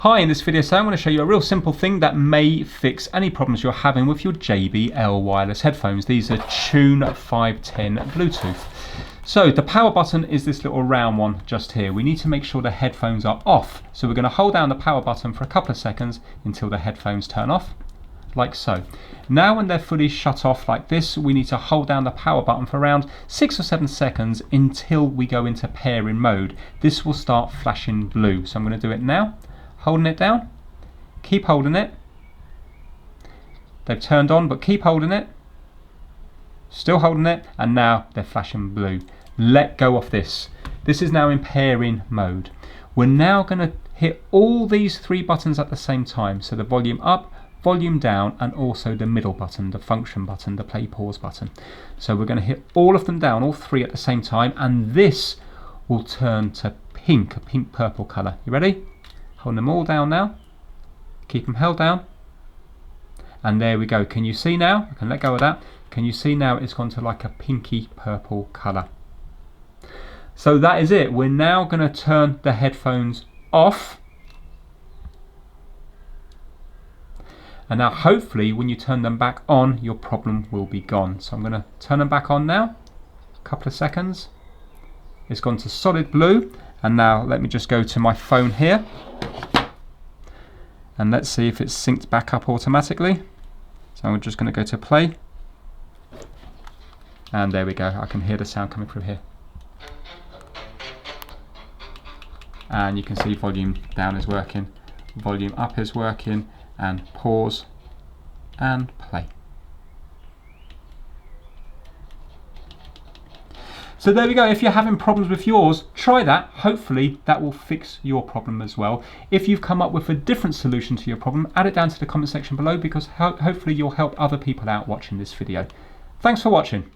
Hi, in this video I'm going to show you a real simple thing that may fix any problems you're having with your JBL wireless headphones. These are Tune 510 Bluetooth. So the power button is this little round one just here. We need to make sure the headphones are off. So we're going to hold down the power button for a couple of seconds until the headphones turn off, like so. Now when they're fully shut off like this, we need to hold down the power button for around 6 or 7 seconds until we go into pairing mode. This will start flashing blue. So I'm going to do it now. Holding it down, keep holding it. They've turned on, but keep holding it. Still holding it, and now they're flashing blue. Let go of this. This is now in pairing mode. We're now going to hit all these 3 buttons at the same time. So the volume up, volume down, and also the middle button, the function button, the play pause button. So we're going to hit all of them down, all 3 at the same time, and this will turn to pink, a pink purple colour. You ready? Holding them all down now. Keep them held down. And there we go. Can you see now? I can let go of that. Can you see now it's gone to like a pinky purple colour? So that is it. We're now going to turn the headphones off. And now hopefully when you turn them back on, your problem will be gone. So I'm going to turn them back on now. A couple of seconds. It's gone to solid blue. And now let me just go to my phone here. And let's see if it's synced back up automatically. So I'm just going to go to play. And there we go. I can hear the sound coming through here. And you can see volume down is working. Volume up is working. And pause and play. So there we go. If you're having problems with yours, try that. Hopefully that will fix your problem as well. If you've come up with a different solution to your problem, add it down to the comment section below, because hopefully you'll help other people out watching this video. Thanks for watching.